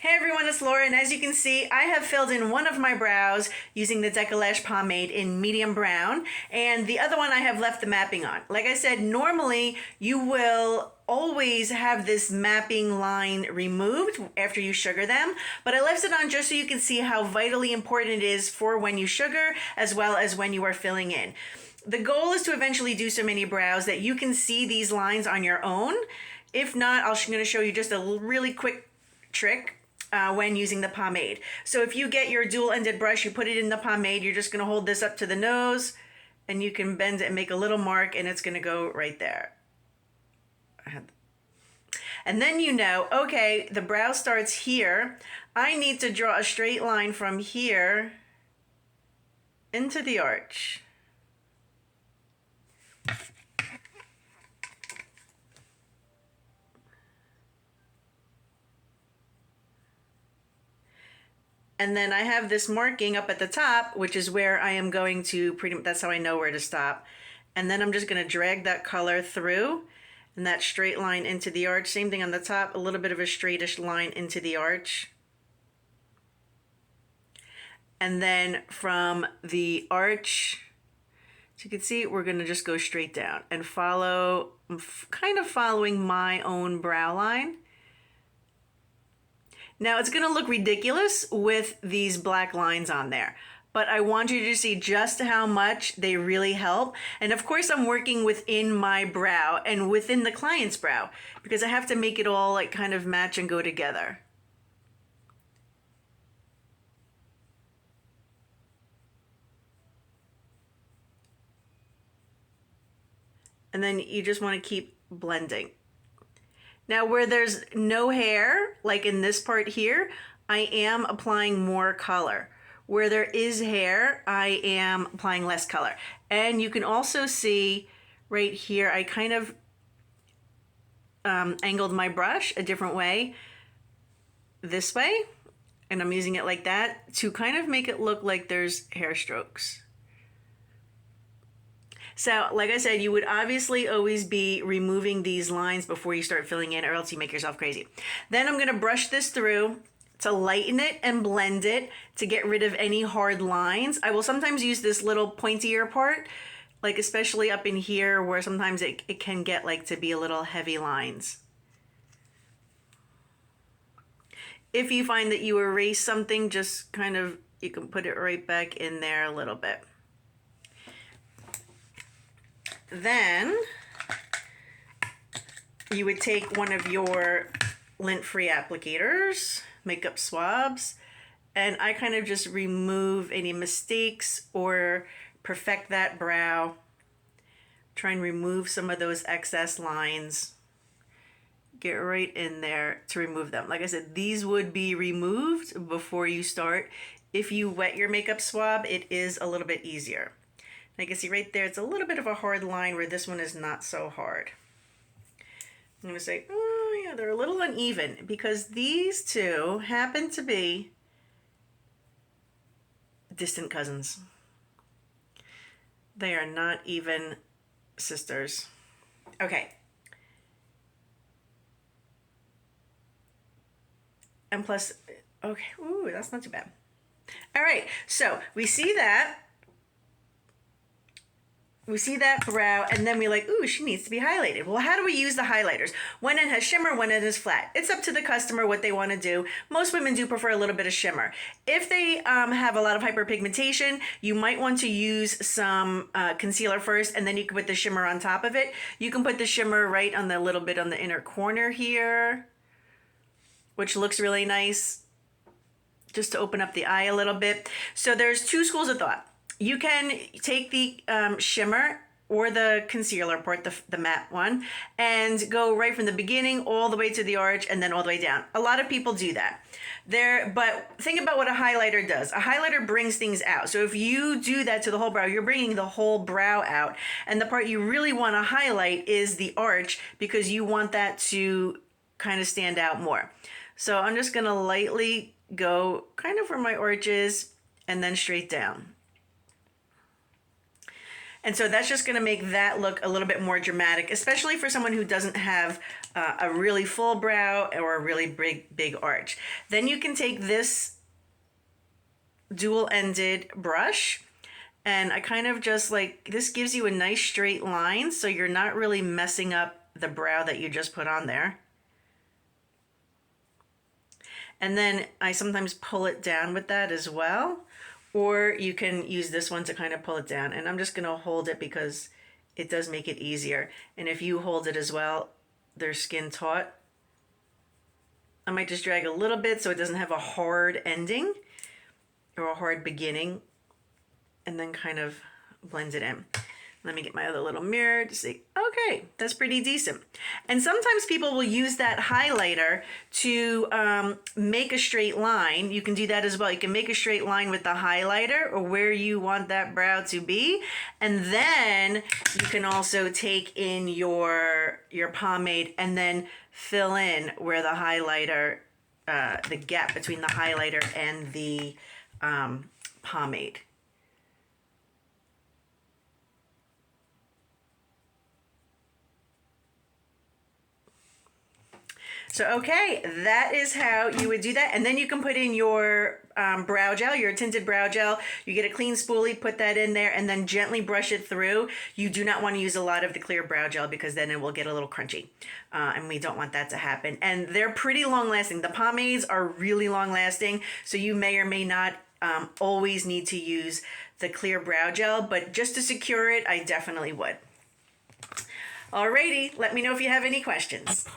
Hey everyone, it's Laura, and as you can see, I have filled in one of my brows using the Deka Lash Pomade in medium brown, and the other one I have left the mapping on. Like I said, normally you will always have this mapping line removed after you sugar them, but I left it on just so you can see how vitally important it is for when you sugar as well as when you are filling in. The goal is to eventually do so many brows that you can see these lines on your own. If not, I'm going to show you just a really quick trick when using the pomade. So if you get your dual-ended brush, you put it in the pomade, you're just going to hold this up to the nose and you can bend it and make a little mark and it's going to go right there. And then you know, okay, the brow starts here. I need to draw a straight line from here into the arch. And then I have this marking up at the top, which is where I am going to that's how I know where to stop. And then I'm just going to drag that color through and that straight line into the arch. Same thing on the top, a little bit of a straightish line into the arch. And then from the arch, as you can see, we're going to just go straight down and follow, kind of following my own brow line. Now it's going to look ridiculous with these black lines on there, but I want you to see just how much they really help. And of course I'm working within my brow and within the client's brow because I have to make it all like kind of match and go together. And then you just want to keep blending. Now where there's no hair, like in this part here, I am applying more color. Where there is hair, I am applying less color. And you can also see right here, I kind of angled my brush a different way, this way, and I'm using it like that to kind of make it look like there's hair strokes. So, like I said, you would obviously always be removing these lines before you start filling in or else you make yourself crazy. Then I'm going to brush this through to lighten it and blend it to get rid of any hard lines. I will sometimes use this little pointier part, like especially up in here where sometimes it can get like to be a little heavy lines. If you find that you erase something, just kind of, you can put it right back in there a little bit. Then you would take one of your lint-free applicators, makeup swabs, and I kind of just remove any mistakes or perfect that brow. Try and remove some of those excess lines. Get right in there to remove them. Like I said, these would be removed before you start. If you wet your makeup swab, it is a little bit easier. And you can see right there, it's a little bit of a hard line where this one is not so hard. I'm gonna say, oh yeah, they're a little uneven because these two happen to be distant cousins. They are not even sisters. Okay. And plus, okay, ooh, that's not too bad. All right, so we see that. We see that brow, and then we're like, ooh, she needs to be highlighted. Well, how do we use the highlighters? When it has shimmer, when it is flat. It's up to the customer what they want to do. Most women do prefer a little bit of shimmer. If they have a lot of hyperpigmentation, you might want to use some concealer first, and then you can put the shimmer on top of it. You can put the shimmer right on the little bit on the inner corner here, which looks really nice, just to open up the eye a little bit. So there's two schools of thought. You can take the shimmer or the concealer part, the matte one, and go right from the beginning all the way to the arch and then all the way down. A lot of people do that. But think about what a highlighter does. A highlighter brings things out. So if you do that to the whole brow, you're bringing the whole brow out. And the part you really want to highlight is the arch because you want that to kind of stand out more. So I'm just going to lightly go kind of where my arch is and then straight down. And so that's just going to make that look a little bit more dramatic, especially for someone who doesn't have a really full brow or a really big arch. Then you can take this dual-ended brush, and I kind of just like, this gives you a nice straight line so you're not really messing up the brow that you just put on there. And then I sometimes pull it down with that as well, or you can use this one to kind of pull it down. And I'm just gonna hold it because it does make it easier. And if you hold it as well, they're skin taut. I might just drag a little bit so it doesn't have a hard ending or a hard beginning, and then kind of blend it in. Let me get my other little mirror to see. Okay, that's pretty decent. And sometimes people will use that highlighter to make a straight line. You can do that as well. You can make a straight line with the highlighter or where you want that brow to be. And then you can also take in your pomade and then fill in where the highlighter, the gap between the highlighter and the pomade. So, okay, that is how you would do that. And then you can put in your brow gel, your tinted brow gel. You get a clean spoolie, put that in there, and then gently brush it through. You do not want to use a lot of the clear brow gel because then it will get a little crunchy. And we don't want that to happen. And they're pretty long lasting. The pomades are really long lasting, so you may or may not always need to use the clear brow gel, but just to secure it, I definitely would. Alrighty, let me know if you have any questions.